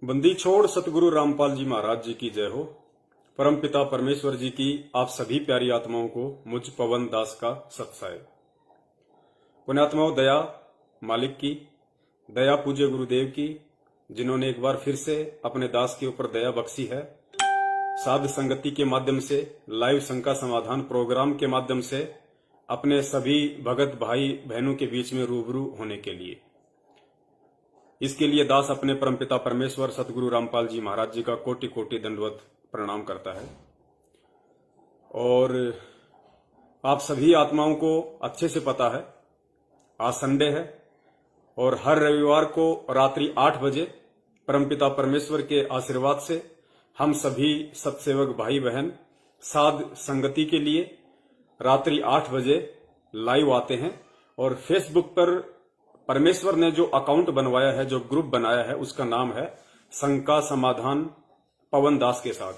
बंदी छोड़ सतगुरु रामपाल जी महाराज जी की जय हो। परमपिता परमेश्वर जी की आप सभी प्यारी आत्माओं को मुझ पवन दास का सत्साय। पुण्यात्माओं, दया मालिक की, दया पूज्य गुरुदेव की, जिन्होंने एक बार फिर से अपने दास के ऊपर दया बख्शी है। साध संगति के माध्यम से, लाइव शंका समाधान प्रोग्राम के माध्यम से अपने सभी भगत भाई बहनों के बीच में रूबरू होने के लिए, इसके लिए दास अपने परमपिता परमेश्वर सतगुरु रामपाल जी महाराज जी का कोटि कोटि दंडवत प्रणाम करता है। और आप सभी आत्माओं को अच्छे से पता है, आज संडे है और हर रविवार को रात्रि 8 बजे परमपिता परमेश्वर के आशीर्वाद से हम सभी सत्सेवक भाई बहन साध संगति के लिए रात्रि 8 बजे लाइव आते हैं। और फेसबुक पर परमेश्वर ने जो अकाउंट बनवाया है, जो ग्रुप बनाया है, उसका नाम है शंका समाधान पवन दास के साथ।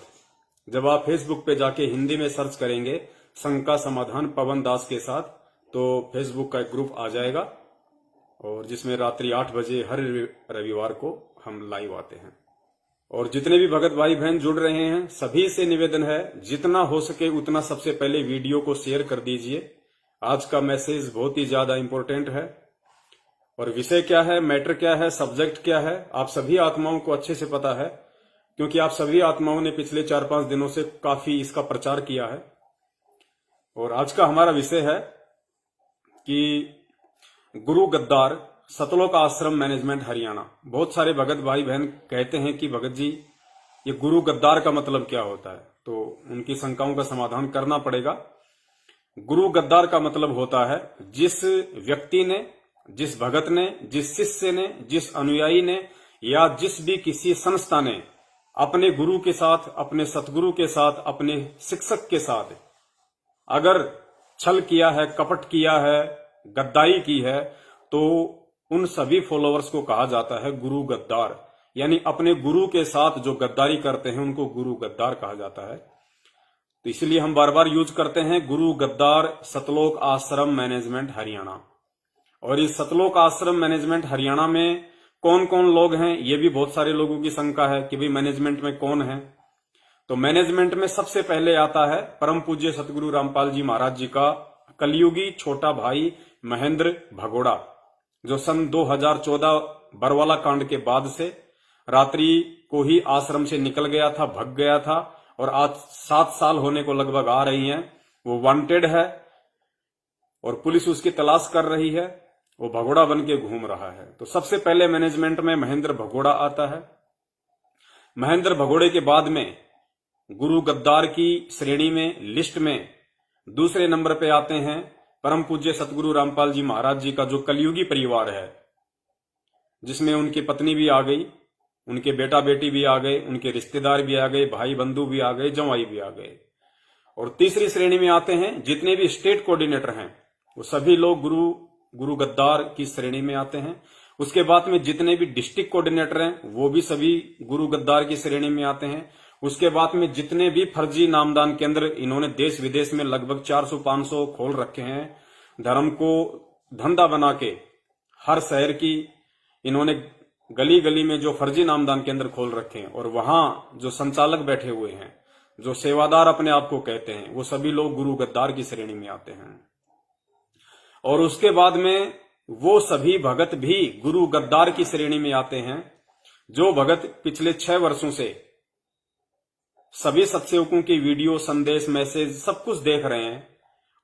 जब आप फेसबुक पे जाके हिंदी में सर्च करेंगे शंका समाधान पवन दास के साथ, तो फेसबुक का एक ग्रुप आ जाएगा और जिसमें रात्रि 8 बजे हर रविवार को हम लाइव आते हैं। और जितने भी भगत भाई बहन जुड़ रहे हैं, सभी से निवेदन है, जितना हो सके उतना सबसे पहले वीडियो को शेयर कर दीजिए। आज का मैसेज बहुत ही ज्यादा इंपॉर्टेंट है। और विषय क्या है, मैटर क्या है, सब्जेक्ट क्या है, आप सभी आत्माओं को अच्छे से पता है, क्योंकि आप सभी आत्माओं ने पिछले 4-5 दिनों से काफी इसका प्रचार किया है। और आज का हमारा विषय है कि गुरु गद्दार सतलोक आश्रम मैनेजमेंट हरियाणा। बहुत सारे भगत भाई बहन कहते हैं कि भगत जी, ये गुरु गद्दार का मतलब क्या होता है, तो उनकी शंकाओं का समाधान करना पड़ेगा। गुरु गद्दार का मतलब होता है जिस व्यक्ति ने, जिस भगत ने, जिस शिष्य ने, जिस अनुयायी ने या जिस भी किसी संस्था ने अपने गुरु के साथ, अपने सतगुरु के साथ, अपने शिक्षक के साथ अगर छल किया है, कपट किया है, गद्दारी की है, तो उन सभी फॉलोअर्स को कहा जाता है गुरु गद्दार। यानी अपने गुरु के साथ जो गद्दारी करते हैं उनको गुरु गद्दार कहा जाता है। तो इसलिए हम बार बार यूज करते हैं गुरु गद्दार सतलोक आश्रम मैनेजमेंट हरियाणा। और इस सतलोक आश्रम मैनेजमेंट हरियाणा में कौन कौन लोग हैं, ये भी बहुत सारे लोगों की शंका है कि भाई मैनेजमेंट में कौन है। तो मैनेजमेंट में सबसे पहले आता है परम पूज्य सतगुरु रामपाल जी महाराज जी का कलयुगी छोटा भाई महेंद्र भगोड़ा, जो सन 2014 बरवाला कांड के बाद से रात्रि को ही आश्रम से निकल गया था, भग गया था, और आज 7 साल होने को लगभग आ रही हैं। वो वांटेड है और पुलिस उसकी तलाश कर रही है, वो भगोड़ा बन के घूम रहा है। तो सबसे पहले मैनेजमेंट में महेंद्र भगोड़ा आता है। महेंद्र भगोड़े के बाद में गुरु गद्दार की श्रेणी में, लिस्ट में दूसरे नंबर पे आते हैं परम पूज्य सतगुरु रामपाल जी महाराज जी का जो कलयुगी परिवार है, जिसमें उनकी पत्नी भी आ गई, उनके बेटा बेटी भी आ गए, उनके रिश्तेदार भी आ गए, भाई बंधु भी आ गए, जवाई भी आ गए। और तीसरी श्रेणी में आते हैं जितने भी स्टेट कोऑर्डिनेटर हैं, वो सभी लोग गुरु गद्दार की श्रेणी में आते हैं। उसके बाद में जितने भी डिस्ट्रिक्ट कोऑर्डिनेटर हैं वो भी सभी गुरु गद्दार की श्रेणी में आते हैं। उसके बाद में जितने भी फर्जी नामदान केंद्र इन्होंने देश विदेश में लगभग 400-500 खोल रखे हैं, धर्म को धंधा बना के हर शहर की इन्होंने गली गली में जो फर्जी नामदान केंद्र खोल रखे हैं, और वहां जो संचालक बैठे हुए हैं, जो सेवादार अपने आप को कहते हैं, वो सभी लोग गुरु गद्दार की श्रेणी में आते हैं। और उसके बाद में वो सभी भगत भी गुरु गद्दार की श्रेणी में आते हैं, जो भगत पिछले 6 वर्षों से सभी सत्सेवकों की वीडियो, संदेश, मैसेज सब कुछ देख रहे हैं,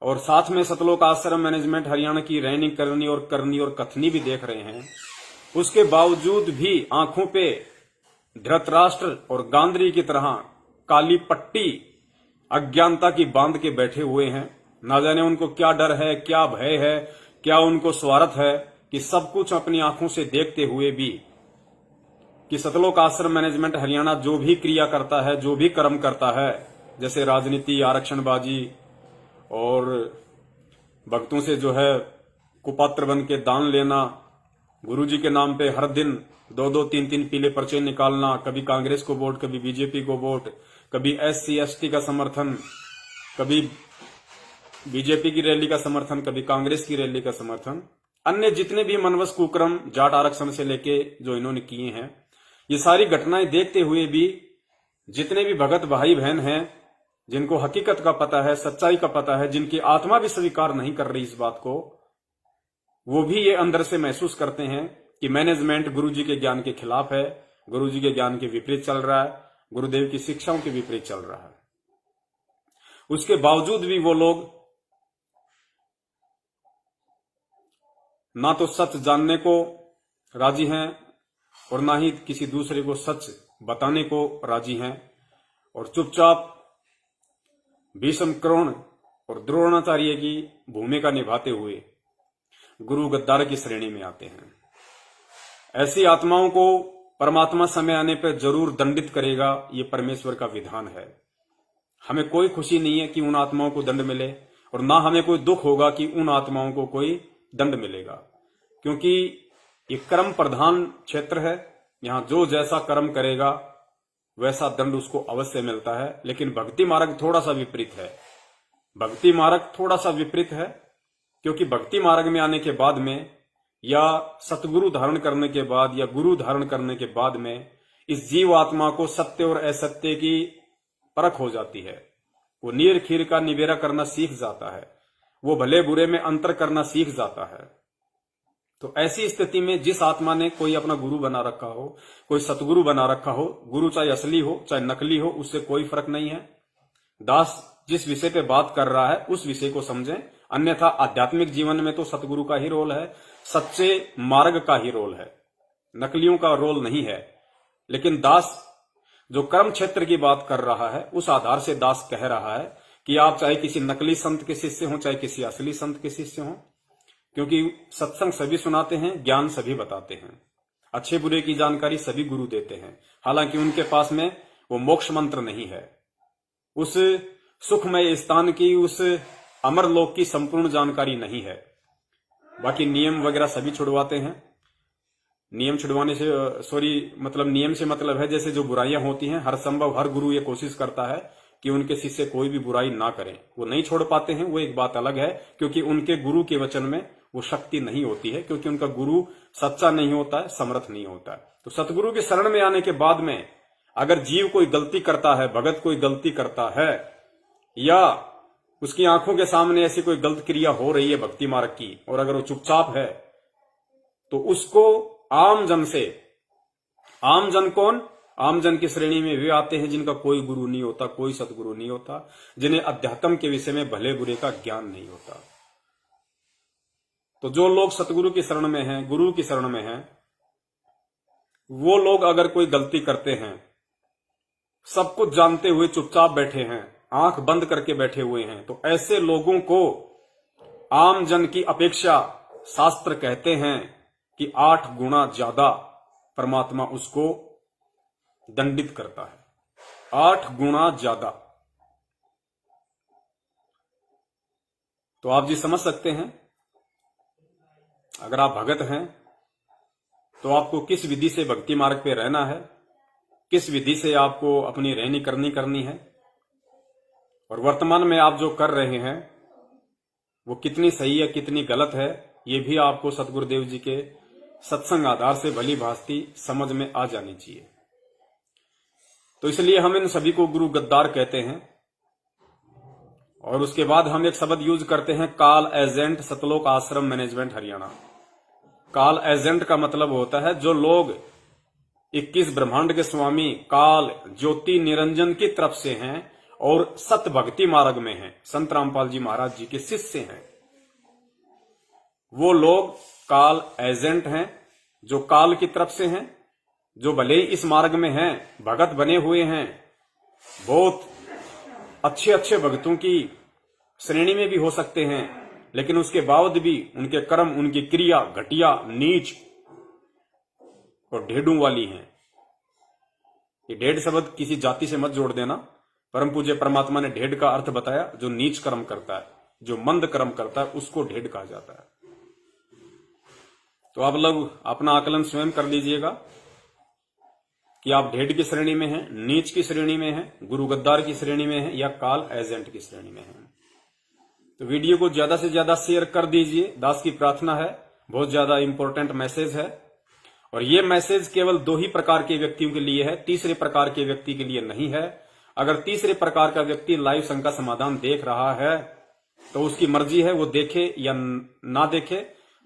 और साथ में सतलोक आश्रम मैनेजमेंट हरियाणा की रहनी करनी और कथनी भी देख रहे हैं। उसके बावजूद भी आंखों पे धृतराष्ट्र और गांधारी की तरह काली पट्टी अज्ञानता की बांध के बैठे हुए हैं। ना जाने उनको क्या डर है, क्या भय है, क्या उनको स्वार्थ है कि सब कुछ अपनी आंखों से देखते हुए भी कि सतलोक आश्रम मैनेजमेंट हरियाणा जो भी क्रिया करता है, जो भी कर्म करता है, जैसे राजनीति, आरक्षणबाजी और भक्तों से जो है कुपात्र बन के दान लेना, गुरुजी के नाम पे हर दिन 2-2, 3-3 पीले पर्चे निकालना, कभी कांग्रेस को वोट, कभी बीजेपी को वोट, कभी SC ST का समर्थन, कभी बीजेपी की रैली का समर्थन, कभी कांग्रेस की रैली का समर्थन, अन्य जितने भी मनवस कुक्रम जाट आरक्षण से लेके जो इन्होंने किए हैं, ये सारी घटनाएं देखते हुए भी जितने भी भगत भाई बहन हैं, जिनको हकीकत का पता है, सच्चाई का पता है, जिनकी आत्मा भी स्वीकार नहीं कर रही इस बात को, वो भी ये अंदर से महसूस करते हैं कि मैनेजमेंट गुरुजी के ज्ञान के खिलाफ है, गुरुजी के ज्ञान के विपरीत चल रहा है, गुरुदेव की शिक्षाओं के विपरीत चल रहा है। उसके बावजूद भी वो लोग ना तो सच जानने को राजी हैं और ना ही किसी दूसरे को सच बताने को राजी हैं, और चुपचाप भीष्म, कर्ण और द्रोणाचार्य की भूमिका निभाते हुए गुरु गद्दार की श्रेणी में आते हैं। ऐसी आत्माओं को परमात्मा समय आने पर जरूर दंडित करेगा, ये परमेश्वर का विधान है। हमें कोई खुशी नहीं है कि उन आत्माओं को दंड मिले, और ना हमें कोई दुख होगा कि उन आत्माओं को कोई दंड मिलेगा, क्योंकि ये कर्म प्रधान क्षेत्र है। यहां जो जैसा कर्म करेगा वैसा दंड उसको अवश्य मिलता है। लेकिन भक्ति मार्ग थोड़ा सा विपरीत है। भक्ति मार्ग थोड़ा सा विपरीत है, क्योंकि भक्ति मार्ग में आने के बाद में, या सतगुरु धारण करने के बाद, या गुरु धारण करने के बाद में, इस जीव आत्मा को सत्य और असत्य की परख हो जाती है। वो नीर खीर का निबेरा करना सीख जाता है, वो भले बुरे में अंतर करना सीख जाता है। तो ऐसी स्थिति में जिस आत्मा ने कोई अपना गुरु बना रखा हो, कोई सतगुरु बना रखा हो, गुरु चाहे असली हो चाहे नकली हो, उससे कोई फर्क नहीं है। दास जिस विषय पे बात कर रहा है उस विषय को समझें, अन्यथा आध्यात्मिक जीवन में तो सतगुरु का ही रोल है, सच्चे मार्ग का ही रोल है, नकलियों का रोल नहीं है। लेकिन दास जो कर्म क्षेत्र की बात कर रहा है, उस आधार से दास कह रहा है कि आप चाहे किसी नकली संत के शिष्य हो, चाहे किसी असली संत के शिष्य हो, क्योंकि सत्संग सभी सुनाते हैं, ज्ञान सभी बताते हैं, अच्छे बुरे की जानकारी सभी गुरु देते हैं। हालांकि उनके पास में वो मोक्ष मंत्र नहीं है, उस सुखमय स्थान की, उस अमर लोक की संपूर्ण जानकारी नहीं है। बाकी नियम वगैरह सभी छुड़वाते हैं। नियम छुड़वाने से नियम से मतलब है जैसे जो बुराइयां होती हैं, हर संभव हर गुरु ये कोशिश करता है कि उनके शिष्य कोई भी बुराई ना करें। वो नहीं छोड़ पाते हैं, वो एक बात अलग है, क्योंकि उनके गुरु के वचन में वो शक्ति नहीं होती है, क्योंकि उनका गुरु सच्चा नहीं होता है, समर्थ नहीं होता है। तो सतगुरु के शरण में आने के बाद में अगर जीव कोई गलती करता है, भगत कोई गलती करता है, या उसकी आंखों के सामने ऐसी कोई गलत क्रिया हो रही है भक्ति मार्ग की, और अगर वो चुपचाप है, तो उसको आम जन से, आम जन कौन, आम जन की श्रेणी में वे आते हैं जिनका कोई गुरु नहीं होता, कोई सतगुरु नहीं होता, जिन्हें अध्यात्म के विषय में भले बुरे का ज्ञान नहीं होता। तो जो लोग सतगुरु की शरण में हैं, गुरु की शरण में हैं, वो लोग अगर कोई गलती करते हैं, सब कुछ जानते हुए चुपचाप बैठे हैं, आंख बंद करके बैठे हुए हैं, तो ऐसे लोगों को आम जन की अपेक्षा शास्त्र कहते हैं कि 8 गुना ज्यादा परमात्मा उसको दंडित करता है, 8 गुना ज्यादा। तो आप जी समझ सकते हैं, अगर आप भगत हैं तो आपको किस विधि से भक्ति मार्ग पे रहना है, किस विधि से आपको अपनी रहनी करनी है, और वर्तमान में आप जो कर रहे हैं वो कितनी सही है कितनी गलत है, ये भी आपको सतगुरुदेव जी के सत्संग आधार से भली भांति समझ में आ जानी चाहिए। तो इसलिए हम इन सभी को गुरु गद्दार कहते हैं। और उसके बाद हम एक शब्द यूज करते हैं, काल एजेंट, सतलोक आश्रम मैनेजमेंट हरियाणा। काल एजेंट का मतलब होता है जो लोग 21 ब्रह्मांड के स्वामी काल ज्योति निरंजन की तरफ से हैं और सत भक्ति मार्ग में हैं, संत रामपाल जी महाराज जी के शिष्य हैं, वो लोग काल एजेंट हैं, जो काल की तरफ से हैं, जो भले ही इस मार्ग में हैं, भगत बने हुए हैं, बहुत अच्छे अच्छे भक्तों की श्रेणी में भी हो सकते हैं, लेकिन उसके बावजूद भी उनके कर्म, उनकी क्रिया घटिया, नीच और ढेडों वाली हैं। ये ढेड शब्द किसी जाति से मत जोड़ देना। परम पूज्य परमात्मा ने ढेड का अर्थ बताया, जो नीच कर्म करता है, जो मंद कर्म करता है, उसको ढेड कहा जाता है। तो आप लोग अपना आकलन स्वयं कर लीजिएगा कि आप ढेड की श्रेणी में हैं, नीच की श्रेणी में हैं, गुरु गद्दार की श्रेणी में हैं, या काल एजेंट की श्रेणी में हैं। तो वीडियो को ज्यादा से ज्यादा शेयर कर दीजिए, दास की प्रार्थना है, बहुत ज्यादा इंपॉर्टेंट मैसेज है। और ये मैसेज केवल 2 ही प्रकार के व्यक्तियों के लिए है, तीसरे प्रकार के व्यक्ति के लिए नहीं है। अगर तीसरे प्रकार का व्यक्ति लाइव शंका समाधान देख रहा है तो उसकी मर्जी है, वो देखे या ना देखे,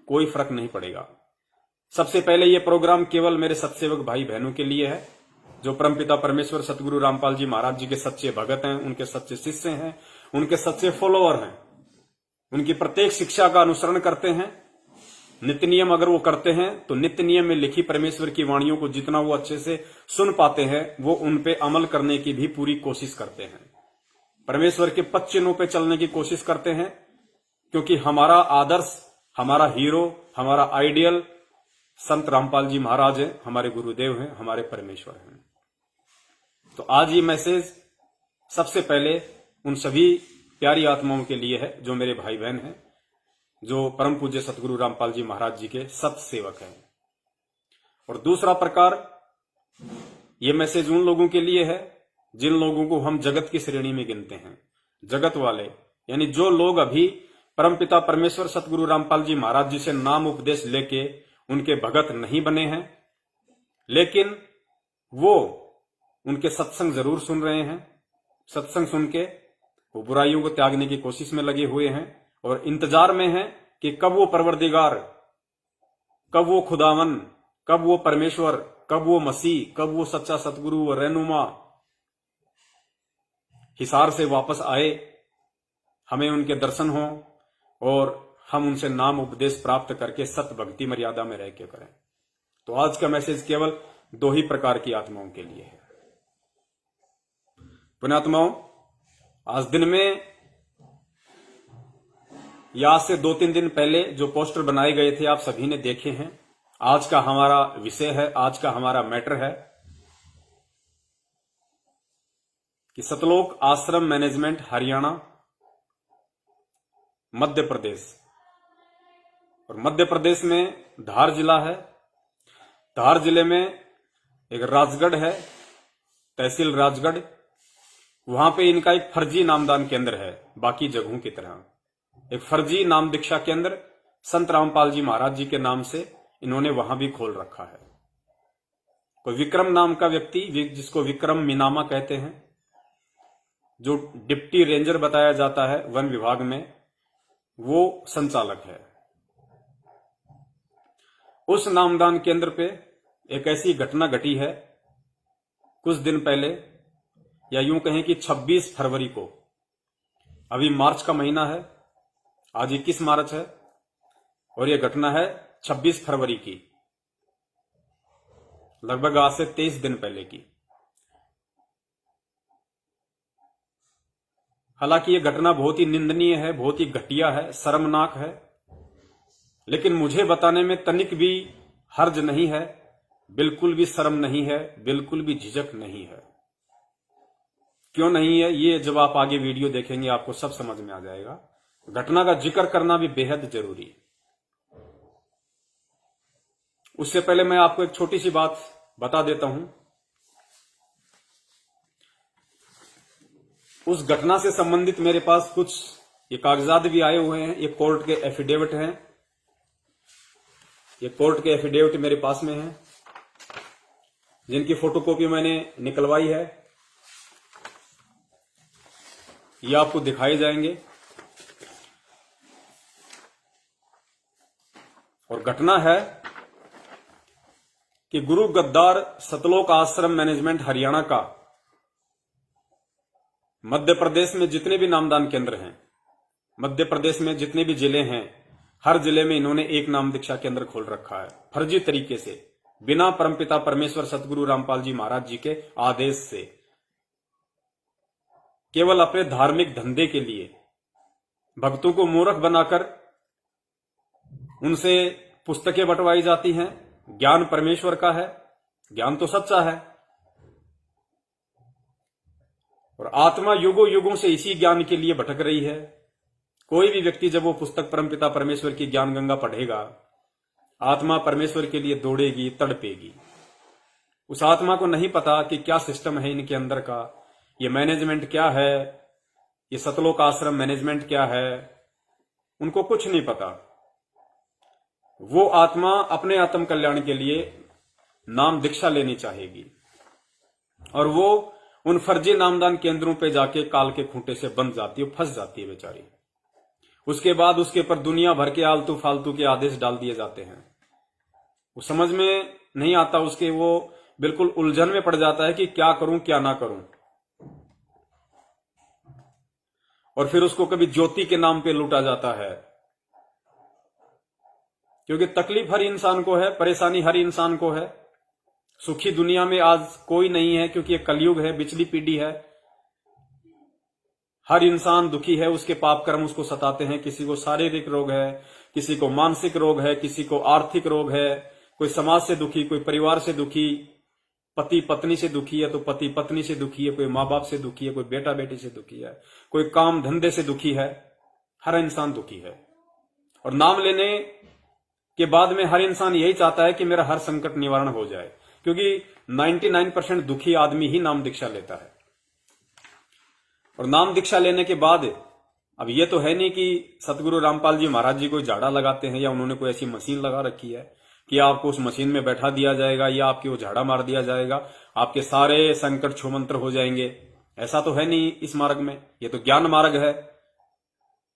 कोई फर्क नहीं पड़ेगा। सबसे पहले ये प्रोग्राम केवल मेरे सत्सेवक भाई बहनों के लिए है, जो परमपिता परमेश्वर सतगुरु रामपाल जी महाराज जी के सच्चे भगत हैं, उनके सच्चे शिष्य हैं, उनके सच्चे फॉलोअर हैं, उनकी प्रत्येक शिक्षा का अनुसरण करते हैं। नित्य नियम अगर वो करते हैं तो नित्य नियम में लिखी परमेश्वर की वाणियों को जितना वो अच्छे से सुन पाते हैं, वो उन पे अमल करने की भी पूरी कोशिश करते हैं। परमेश्वर के पद चिन्हों पे चलने की कोशिश करते हैं, क्योंकि हमारा आदर्श, हमारा हीरो, हमारा आइडियल संत रामपाल जी महाराज हैं, हमारे गुरुदेव हैं, हमारे परमेश्वर हैं। तो आज ये मैसेज सबसे पहले उन सभी प्यारी आत्माओं के लिए है जो मेरे भाई बहन हैं, जो परम पूज्य सतगुरु रामपाल जी महाराज जी के सत सेवक हैं। और दूसरा प्रकार, ये मैसेज उन लोगों के लिए है जिन लोगों को हम जगत की श्रेणी में गिनते हैं। जगत वाले यानी जो लोग अभी परमपिता परमेश्वर सतगुरु रामपाल जी महाराज जी से नाम उपदेश लेके उनके भगत नहीं बने हैं, लेकिन वो उनके सत्संग जरूर सुन रहे हैं। सत्संग सुन के वो बुराइयों को त्यागने की कोशिश में लगे हुए हैं और इंतजार में हैं कि कब वो परवरदिगार, कब वो खुदावन, कब वो परमेश्वर, कब वो मसीह, कब वो सच्चा सतगुरु, वो रहनुमा हिसार से वापस आए, हमें उनके दर्शन हो और हम उनसे नाम उपदेश प्राप्त करके सत भक्ति मर्यादा में रह के करें। तो आज का मैसेज केवल 2 ही प्रकार की आत्माओं के लिए है। पुण्यात्माओं, आज दिन में या आज से 2-3 दिन पहले जो पोस्टर बनाए गए थे आप सभी ने देखे हैं। आज का हमारा विषय है, आज का हमारा मैटर है कि सतलोक आश्रम मैनेजमेंट हरियाणा, मध्य प्रदेश, और मध्य प्रदेश में धार जिला है। धार जिले में एक राजगढ़ है, तहसील राजगढ़, वहां पे इनका एक फर्जी नामदान केंद्र है। बाकी जगहों की तरह एक फर्जी नाम दीक्षा केंद्र संत रामपाल जी महाराज जी के नाम से इन्होंने वहां भी खोल रखा है। कोई विक्रम नाम का व्यक्ति, जिसको विक्रम मीनामा कहते हैं, जो डिप्टी रेंजर बताया जाता है वन विभाग में, वो संचालक है। उस नामदान केंद्र पे एक ऐसी घटना घटी है कुछ दिन पहले, या यूं कहें कि 26 फरवरी को, अभी मार्च का महीना है, आज 21 मार्च है और यह घटना है 26 फरवरी की, लगभग आज से 23 दिन पहले की। हालांकि यह घटना बहुत ही निंदनीय है, बहुत ही घटिया है, शर्मनाक है, लेकिन मुझे बताने में तनिक भी हर्ज नहीं है, बिल्कुल भी शर्म नहीं है, बिल्कुल भी झिझक नहीं है। क्यों नहीं है, ये जब आप आगे वीडियो देखेंगे आपको सब समझ में आ जाएगा। घटना का जिक्र करना भी बेहद जरूरी है। उससे पहले मैं आपको एक छोटी सी बात बता देता हूं। उस घटना से संबंधित मेरे पास कुछ ये कागजात भी आए हुए हैं, ये कोर्ट के एफिडेविट हैं, ये कोर्ट के एफिडेविट मेरे पास में हैं, जिनकी फोटोकॉपी मैंने निकलवाई है, ये आपको दिखाए जाएंगे। और घटना है कि गुरु गद्दार सतलोक आश्रम मैनेजमेंट हरियाणा का मध्य प्रदेश में जितने भी नामदान केंद्र हैं, मध्य प्रदेश में जितने भी जिले हैं, हर जिले में इन्होंने एक नाम दीक्षा केंद्र खोल रखा है, फर्जी तरीके से, बिना परमपिता परमेश्वर सतगुरु रामपाल जी महाराज जी के आदेश से, केवल अपने धार्मिक धंधे के लिए भक्तों को मूर्ख बनाकर उनसे पुस्तकें बंटवाई जाती हैं। ज्ञान परमेश्वर का है, ज्ञान तो सच्चा है, और आत्मा युगों युगों से इसी ज्ञान के लिए भटक रही है। कोई भी व्यक्ति जब वो पुस्तक परमपिता परमेश्वर की ज्ञान गंगा पढ़ेगा, आत्मा परमेश्वर के लिए दौड़ेगी, तड़पेगी। उस आत्मा को नहीं पता कि क्या सिस्टम है इनके अंदर का, ये मैनेजमेंट क्या है, ये सतलोक आश्रम मैनेजमेंट क्या है, उनको कुछ नहीं पता। वो आत्मा अपने आत्म कल्याण के लिए नाम दीक्षा लेनी चाहेगी और वो उन फर्जी नामदान केंद्रों पे जाके काल के खूंटे से बंध जाती है, फंस जाती है बेचारी। उसके बाद उसके ऊपर दुनिया भर के आलतू फालतू के आदेश डाल दिए जाते हैं। वो समझ में नहीं आता उसके, वो बिल्कुल उलझन में पड़ जाता है कि क्या करूं क्या ना करूं। और फिर उसको कभी ज्योति के नाम पे लूटा जाता है, क्योंकि तकलीफ हर इंसान को है, परेशानी हर इंसान को है। सुखी दुनिया में आज कोई नहीं है, क्योंकि ये कलयुग है, पिछली पीढ़ी है। हर इंसान दुखी है, उसके पाप कर्म उसको सताते हैं। किसी को शारीरिक रोग है, किसी को मानसिक रोग है, किसी को आर्थिक रोग है, कोई समाज से दुखी, कोई परिवार से दुखी, पति पत्नी से दुखी है तो पति पत्नी से दुखी है, कोई माँ बाप से दुखी है, कोई बेटा बेटी से दुखी है, कोई काम धंधे से दुखी है। हर इंसान दुखी है। और नाम लेने के बाद में हर इंसान यही चाहता है कि मेरा हर संकट निवारण हो जाए, क्योंकि 99% दुखी आदमी ही नाम दीक्षा लेता है। और नाम दीक्षा लेने के बाद अब ये तो है नहीं कि सतगुरु रामपाल जी महाराज जी कोई झाड़ा लगाते हैं या उन्होंने कोई ऐसी मशीन लगा रखी है कि आपको उस मशीन में बैठा दिया जाएगा या आपकी वो झाड़ा मार दिया जाएगा, आपके सारे संकट छूमंत्र हो जाएंगे। ऐसा तो है नहीं इस मार्ग में। ये तो ज्ञान मार्ग है।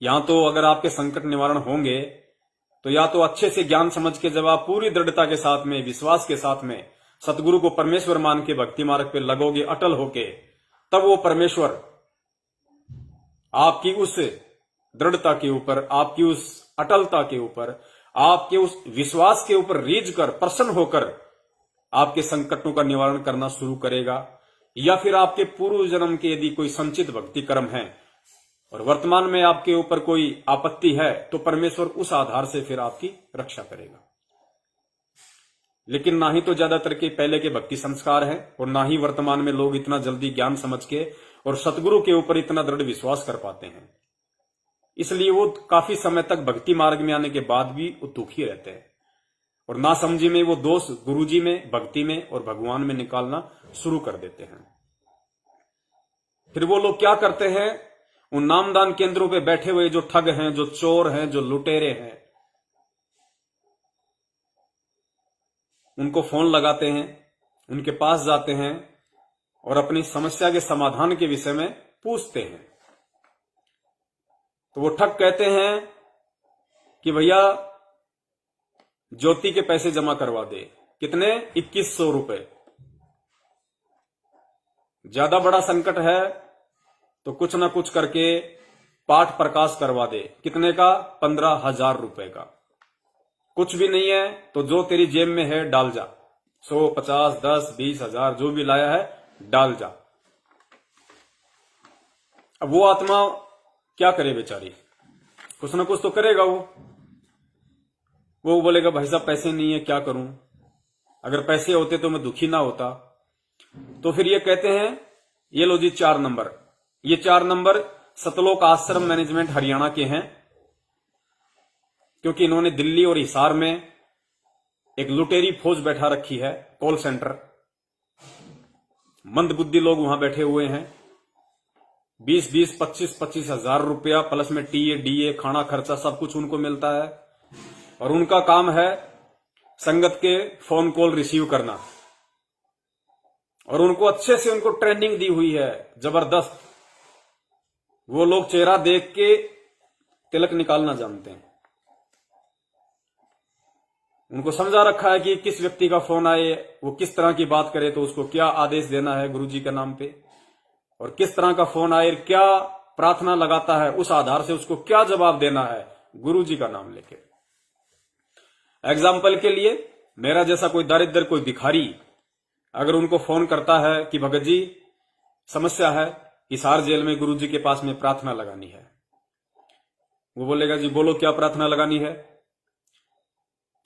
यहां तो अगर आपके संकट निवारण होंगे तो या तो अच्छे से ज्ञान समझ के जब आप पूरी दृढ़ता के साथ में, विश्वास के साथ में सतगुरु को परमेश्वर मान के भक्ति मार्ग पे लगोगे अटल होके, तब वो परमेश्वर आपकी उस दृढ़ता के ऊपर, आपकी उस अटलता के ऊपर, आपके उस विश्वास के ऊपर रीझ कर, प्रसन्न होकर आपके संकटों का निवारण करना शुरू करेगा। या फिर आपके पूर्व जन्म के यदि कोई संचित भक्ति कर्म है और वर्तमान में आपके ऊपर कोई आपत्ति है तो परमेश्वर उस आधार से फिर आपकी रक्षा करेगा। लेकिन ना ही तो ज्यादातर के पहले के भक्ति संस्कार है और ना ही वर्तमान में लोग इतना जल्दी ज्ञान समझ के और सतगुरु के ऊपर इतना दृढ़ विश्वास कर पाते हैं। इसलिए वो काफी समय तक भक्ति मार्ग में आने के बाद भी वो दुखी रहते हैं और ना समझी में वो दोष गुरुजी में, भक्ति में और भगवान में निकालना शुरू कर देते हैं। फिर वो लोग क्या करते हैं, उन नामदान केंद्रों पे बैठे हुए जो ठग हैं, जो चोर हैं, जो लुटेरे हैं, उनको फोन लगाते हैं, उनके पास जाते हैं और अपनी समस्या के समाधान के विषय में पूछते हैं। तो वो ठग कहते हैं कि भैया ज्योति के पैसे जमा करवा दे। कितने? 2100 रुपए। ज्यादा बड़ा संकट है तो कुछ ना कुछ करके पाठ प्रकाश करवा दे। कितने का? 15,000 रुपए का। कुछ भी नहीं है तो जो तेरी जेब में है डाल जा, 100, 50, 10, 20,000 जो भी लाया है डाल जा। अब वो आत्मा क्या करे बेचारी, कुछ ना कुछ तो करेगा वो बोलेगा भाई साहब पैसे नहीं है, क्या करूं? अगर पैसे होते तो मैं दुखी ना होता। तो फिर ये कहते हैं ये लो जी 4 नंबर। ये 4 नंबर सतलोक आश्रम मैनेजमेंट हरियाणा के हैं, क्योंकि इन्होंने दिल्ली और हिसार में एक लुटेरी फौज बैठा रखी है, कॉल सेंटर। मंदबुद्धि लोग वहां बैठे हुए हैं। 20-20, 25-25 हजार रुपया प्लस में टीए डीए खाना खर्चा सब कुछ उनको मिलता है और उनका काम है संगत के फोन कॉल रिसीव करना। और उनको अच्छे से उनको ट्रेनिंग दी हुई है जबरदस्त। वो लोग चेहरा देख के तिलक निकालना जानते हैं। उनको समझा रखा है कि किस व्यक्ति का फोन आए, वो किस तरह की बात करे तो उसको क्या आदेश देना है गुरुजी के नाम पे, और किस तरह का फोन आए, क्या प्रार्थना लगाता है, उस आधार से उसको क्या जवाब देना है गुरुजी का नाम लेके। एग्जाम्पल के लिए मेरा जैसा कोई दरिद्र, कोई भिखारी अगर उनको फोन करता है कि भगत जी समस्या है, हिसार जेल में गुरुजी के पास में प्रार्थना लगानी है, वो बोलेगा जी बोलो क्या प्रार्थना लगानी है।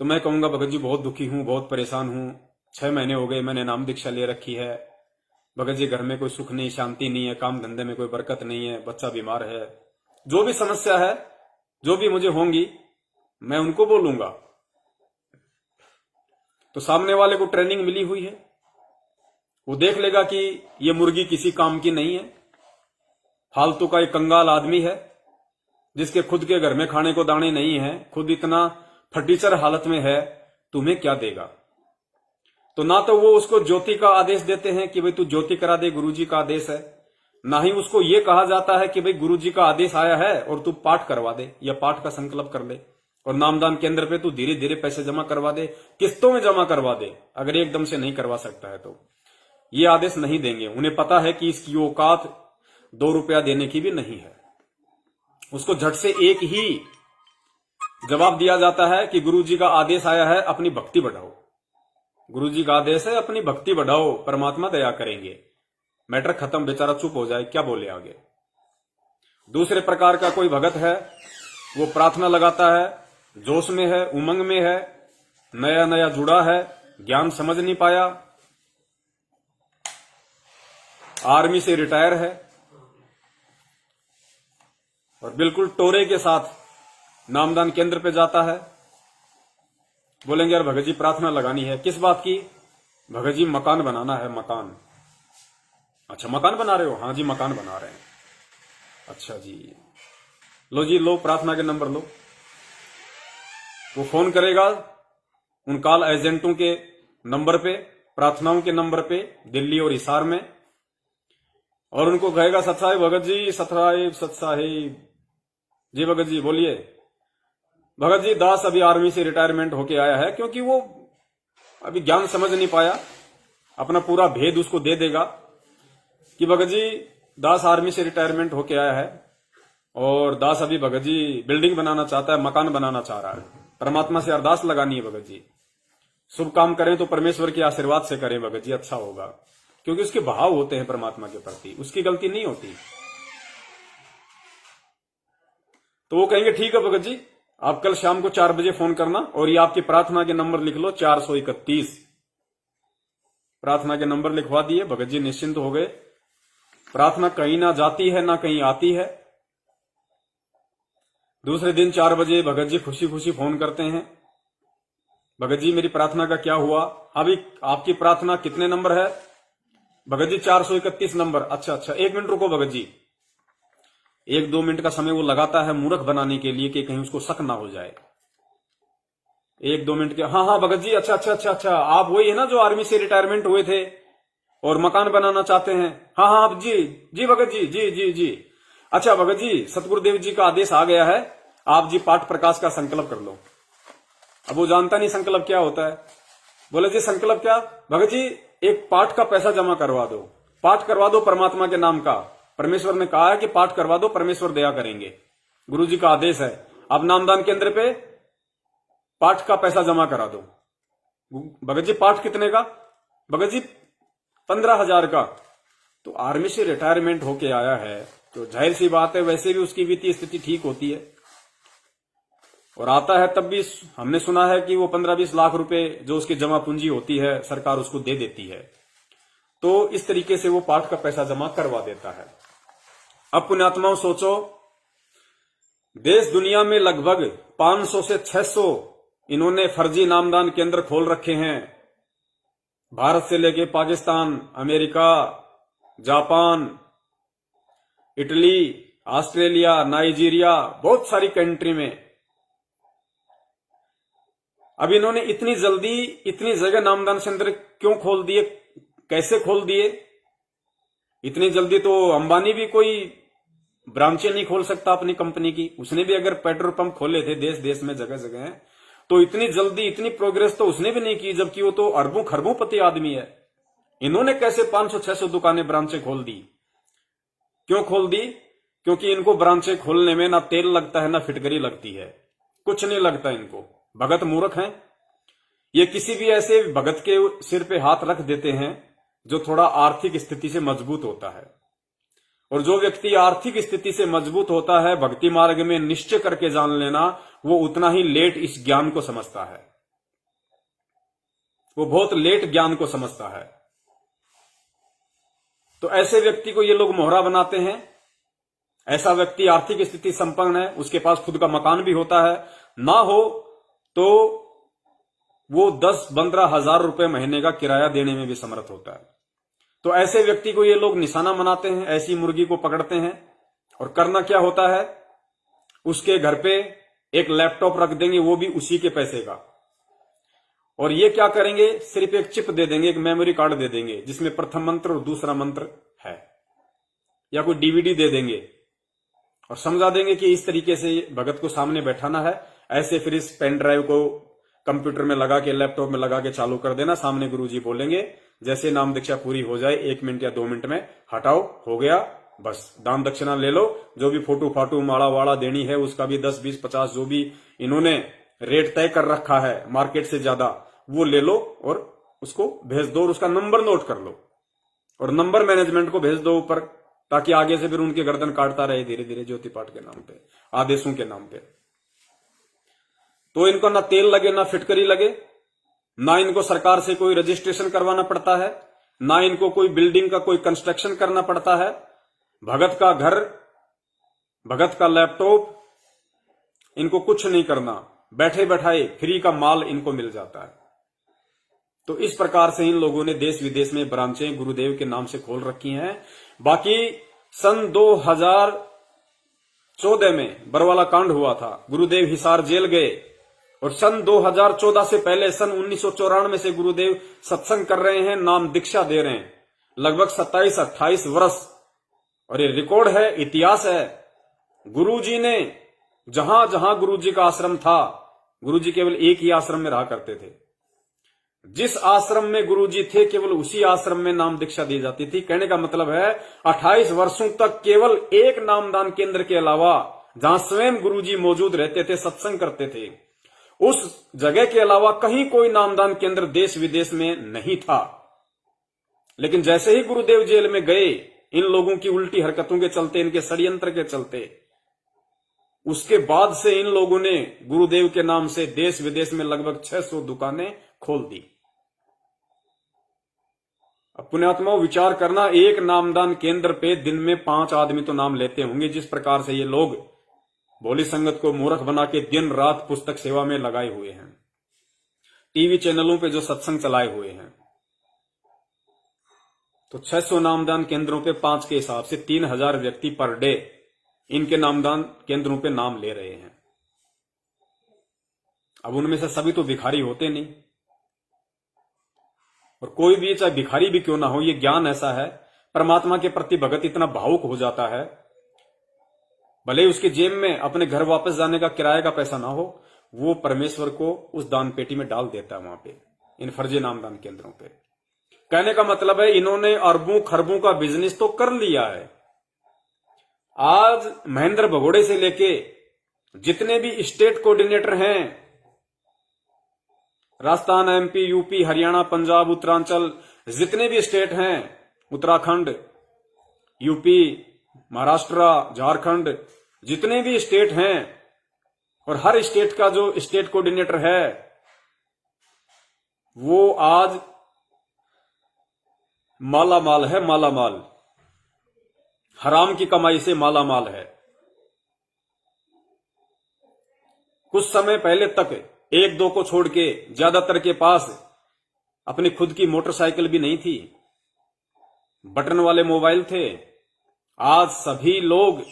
तो मैं कहूंगा भगत जी बहुत दुखी हूं, बहुत परेशान हूं, 6 महीने हो गए मैंने नाम दीक्षा ले रखी है। भगत जी घर में कोई सुख नहीं, शांति नहीं है, काम धंधे में कोई बरकत नहीं है, बच्चा बीमार है, जो भी समस्या है, जो भी मुझे होंगी मैं उनको बोलूंगा। तो सामने वाले को ट्रेनिंग मिली हुई है, वो देख लेगा कि ये मुर्गी किसी काम की नहीं है, फालतू का एक कंगाल आदमी है जिसके खुद के घर में खाने को दाने नहीं है, खुद इतना फटीचर हालत में है, तुम्हें क्या देगा। तो ना तो वो उसको ज्योति का आदेश देते हैं कि भाई तू ज्योति करा दे, गुरुजी का आदेश है, ना ही उसको ये कहा जाता है कि भाई गुरुजी का आदेश आया है और तू पाठ करवा दे या पाठ का संकल्प कर ले और नामदान केंद्र पे तू धीरे धीरे पैसे जमा करवा दे, किस्तों में जमा करवा दे, अगर एकदम से नहीं करवा सकता है तो ये आदेश नहीं देंगे। उन्हें पता है कि इसकी औकात 2 रुपया देने की भी नहीं है। उसको झट से एक ही जवाब दिया जाता है कि गुरुजी का आदेश आया है, अपनी भक्ति बढ़ाओ। गुरुजी का आदेश है, अपनी भक्ति बढ़ाओ, परमात्मा दया करेंगे। मैटर खत्म, बेचारा चुप हो जाए, क्या बोले आगे। दूसरे प्रकार का कोई भगत है, वो प्रार्थना लगाता है, जोश में है, उमंग में है, नया नया जुड़ा है, ज्ञान समझ नहीं पाया, आर्मी से रिटायर है और बिल्कुल टोरे के साथ नामदान केंद्र पे जाता है। बोलेंगे यार भगत जी प्रार्थना लगानी है, किस बात की? भगत जी मकान बनाना है, मकान। अच्छा मकान बना रहे हो? हाँ जी मकान बना रहे हैं। अच्छा जी, लो जी लो प्रार्थना के नंबर लो। वो फोन करेगा उन कॉल एजेंटों के नंबर पे, प्रार्थनाओं के नंबर पे, दिल्ली और हिसार में, और उनको कहेगा सत साहिब भगत जी, सत साहिब जी, भगत जी बोलिए। भगत जी दास अभी आर्मी से रिटायरमेंट होके आया है, क्योंकि वो अभी ज्ञान समझ नहीं पाया, अपना पूरा भेद उसको दे देगा कि भगत जी दास आर्मी से रिटायरमेंट होके आया है और दास अभी भगत जी बिल्डिंग बनाना चाहता है, मकान बनाना चाह रहा है, परमात्मा से अरदास लगानी है भगत जी, शुभ काम करें तो परमेश्वर के आशीर्वाद से करें भगत जी, अच्छा होगा। क्योंकि उसके भाव होते हैं परमात्मा के प्रति, उसकी गलती नहीं होती। तो वो कहेंगे ठीक है भगत जी, आप कल शाम को 4 बजे फोन करना और ये आपकी प्रार्थना के नंबर लिख लो 431। प्रार्थना के नंबर लिखवा दिए, भगत जी निश्चिंत हो गए। प्रार्थना कहीं ना जाती है ना कहीं आती है। दूसरे दिन 4 बजे भगत जी खुशी खुशी फोन करते हैं, भगत जी मेरी प्रार्थना का क्या हुआ? अभी आपकी प्रार्थना कितने नंबर है? भगत जी 431 नंबर। अच्छा अच्छा, 1 मिनट रुको भगत जी। 1-2 मिनट का समय वो लगाता है मूर्ख बनाने के लिए कि कहीं उसको शक ना हो जाए। 1-2 मिनट के, हाँ हाँ भगत जी, अच्छा अच्छा अच्छा अच्छा, आप वही है ना जो आर्मी से रिटायरमेंट हुए थे और मकान बनाना चाहते हैं? हाँ हाँ आप जी जी भगत जी, जी जी जी। अच्छा भगत जी, सतगुरुदेव जी का आदेश आ गया है, आप जी पाठ प्रकाश का संकल्प कर लो। अब वो जानता नहीं संकल्प क्या होता है। बोले जी संकल्प क्या? भगत जी एक पाठ का पैसा जमा करवा दो, पाठ करवा दो परमात्मा के नाम का। परमेश्वर ने कहा है कि पाठ करवा दो, परमेश्वर दया करेंगे, गुरुजी का आदेश है। आप नामदान केंद्र पे पाठ का पैसा जमा करा दो। भगत जी पाठ कितने का? भगत जी 15,000 का। तो आर्मी से रिटायरमेंट होके आया है तो जाहिर सी बात है वैसे भी उसकी वित्तीय स्थिति ठीक होती है, और आता है तब भी हमने सुना है कि वो 15-20 लाख रुपए जो उसकी जमा पूंजी होती है सरकार उसको दे देती है। तो इस तरीके से वो पाठ का पैसा जमा करवा देता है। अब पुण्यात्माओं सोचो, देश दुनिया में लगभग 500 से 600 इन्होंने फर्जी नामदान केंद्र खोल रखे हैं। भारत से लेके Pakistan, America, Japan, Italy, Australia, Nigeria, बहुत सारी कंट्री में। अब इन्होंने इतनी जल्दी इतनी जगह नामदान केंद्र क्यों खोल दिए, कैसे खोल दिए? इतनी जल्दी तो अंबानी भी कोई ब्रांचें नहीं खोल सकता अपनी कंपनी की। उसने भी अगर पेट्रोल पंप खोले थे देश देश में जगह जगह, तो इतनी जल्दी इतनी प्रोग्रेस तो उसने भी नहीं की, जबकि वो तो अरबों खरबों आदमी है। इन्होंने कैसे 500-600 दुकानें ब्रांचें खोल दी? क्यों खोल दी? क्योंकि इनको ब्रांचें खोलने में ना तेल लगता है ना फिटकरी लगती है, कुछ नहीं लगता इनको। भगत मूर्ख हैं। ये किसी भी ऐसे भगत के सिर पे हाथ रख देते हैं जो थोड़ा आर्थिक स्थिति से मजबूत होता है, और जो व्यक्ति आर्थिक स्थिति से मजबूत होता है भक्ति मार्ग में निश्चय करके जान लेना, वो उतना ही लेट इस ज्ञान को समझता है, वो बहुत लेट ज्ञान को समझता है। तो ऐसे व्यक्ति को ये लोग मोहरा बनाते हैं। ऐसा व्यक्ति आर्थिक स्थिति संपन्न है, उसके पास खुद का मकान भी होता है, ना हो तो वो 10-15 हजार रुपए महीने का किराया देने में भी समर्थ होता है। तो ऐसे व्यक्ति को ये लोग निशाना बनाते हैं, ऐसी मुर्गी को पकड़ते हैं, और करना क्या होता है, उसके घर पे एक लैपटॉप रख देंगे, वो भी उसी के पैसे का, और ये क्या करेंगे, सिर्फ एक चिप दे देंगे, एक मेमोरी कार्ड दे देंगे जिसमें प्रथम मंत्र और दूसरा मंत्र है, या कोई डीवीडी दे देंगे और समझा देंगे कि इस तरीके से भगत को सामने बैठाना है, ऐसे फिर इस पेन ड्राइव को कंप्यूटर में लगा के, लैपटॉप में लगा के चालू कर देना, सामने गुरुजी बोलेंगे, जैसे नाम दीक्षा पूरी हो जाए 1 मिनट या 2 मिनट में हटाओ, हो गया, बस दान दक्षिणा ले लो, जो भी फोटो फाटू माड़ा वाड़ा देनी है उसका भी 10, 20, 50 जो भी इन्होंने रेट तय कर रखा है मार्केट से ज्यादा, वो ले लो और उसको भेज दो और उसका नंबर नोट कर लो और नंबर मैनेजमेंट को भेज दो ऊपर, ताकि आगे से फिर उनके गर्दन काटता रहे धीरे धीरे ज्योति पाठ के नाम पे, आदेशों के नाम पे। तो इनको ना तेल लगे ना फिटकरी लगे, ना इनको सरकार से कोई रजिस्ट्रेशन करवाना पड़ता है, ना इनको कोई बिल्डिंग का कोई कंस्ट्रक्शन करना पड़ता है। भगत का घर, भगत का लैपटॉप, इनको कुछ नहीं करना, बैठे बैठाए फ्री का माल इनको मिल जाता है। तो इस प्रकार से इन लोगों ने देश विदेश में ब्रांचें गुरुदेव के नाम से खोल रखी हैं। बाकी सन 2014 में बरवाला कांड हुआ था, गुरुदेव हिसार जेल गए और सन 2014 से पहले सन 1994 से गुरुदेव सत्संग कर रहे हैं, नाम दीक्षा दे रहे हैं, लगभग 27-28 वर्ष। और ये रिकॉर्ड है, इतिहास है। गुरुजी ने जहां जहां गुरुजी का आश्रम था, गुरुजी केवल एक ही आश्रम में रहा करते थे, जिस आश्रम में गुरुजी थे केवल उसी आश्रम में नाम दीक्षा दी जाती थी। कहने का मतलब है 28 वर्षों तक केवल एक नामदान केंद्र के अलावा, जहां स्वयं गुरुजी मौजूद रहते थे, सत्संग करते थे, उस जगह के अलावा कहीं कोई नामदान केंद्र देश विदेश में नहीं था। लेकिन जैसे ही गुरुदेव जेल में गए, इन लोगों की उल्टी हरकतों के चलते, इनके षड्यंत्र के चलते, उसके बाद से इन लोगों ने गुरुदेव के नाम से देश विदेश में लगभग 600 दुकानें खोल दी। अब पुण्यात्माओं विचार करना, एक नामदान केंद्र पे दिन में 5 आदमी तो नाम लेते होंगे। जिस प्रकार से ये लोग भोली संगत को मूर्ख बना के दिन रात पुस्तक सेवा में लगाए हुए हैं, टीवी चैनलों पे जो सत्संग चलाए हुए हैं, तो 600 नामदान केंद्रों पे 5 के हिसाब से 3000 व्यक्ति पर डे इनके नामदान केंद्रों पे नाम ले रहे हैं। अब उनमें से सभी तो भिखारी होते नहीं, और कोई भी चाहे भिखारी भी क्यों ना हो, ये ज्ञान ऐसा है, परमात्मा के प्रति भगत इतना भावुक हो जाता है, भले ही उसके जेब में अपने घर वापस जाने का किराए का पैसा ना हो, वो परमेश्वर को उस दान पेटी में डाल देता है वहां पे, इन फर्जी नामदान केंद्रों पे। कहने का मतलब है इन्होंने अरबों खरबों का बिजनेस तो कर लिया है। आज महेंद्र भगोड़े से लेके जितने भी स्टेट कोऑर्डिनेटर हैं, राजस्थान, एमपी, यूपी, हरियाणा, पंजाब, उत्तरांचल, जितने भी स्टेट हैं, उत्तराखंड, यूपी, महाराष्ट्र, झारखंड, जितने भी स्टेट हैं, और हर स्टेट का जो स्टेट कोऑर्डिनेटर है वो आज माला माल है, माला माल, हराम की कमाई से माला माल है। कुछ समय पहले तक 1-2 को छोड़ के ज्यादातर के पास अपनी खुद की मोटरसाइकिल भी नहीं थी, बटन वाले मोबाइल थे। आज सभी लोग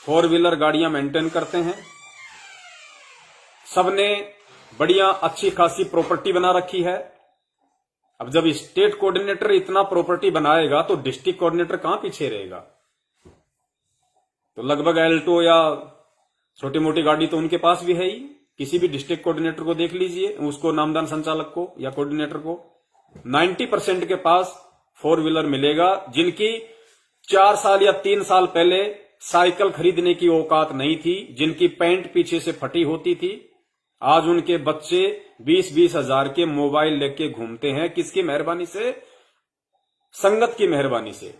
4 व्हीलर गाड़ियां मेंटेन करते हैं, सबने बढ़िया अच्छी खासी प्रॉपर्टी बना रखी है। अब जब स्टेट कोऑर्डिनेटर इतना प्रॉपर्टी बनाएगा तो डिस्ट्रिक्ट कोऑर्डिनेटर कहां पीछे रहेगा? तो लगभग एल्टो या छोटी मोटी गाड़ी तो उनके पास भी है ही। किसी भी डिस्ट्रिक्ट कोऑर्डिनेटर को देख लीजिए, उसको नामदान संचालक को या कोऑर्डिनेटर को 90% के पास 4 व्हीलर मिलेगा, जिनकी 4 साल या 3 साल पहले साइकिल खरीदने की औकात नहीं थी, जिनकी पैंट पीछे से फटी होती थी। आज उनके बच्चे 20-20 हजार के मोबाइल लेके घूमते हैं। किसकी मेहरबानी से? संगत की मेहरबानी से।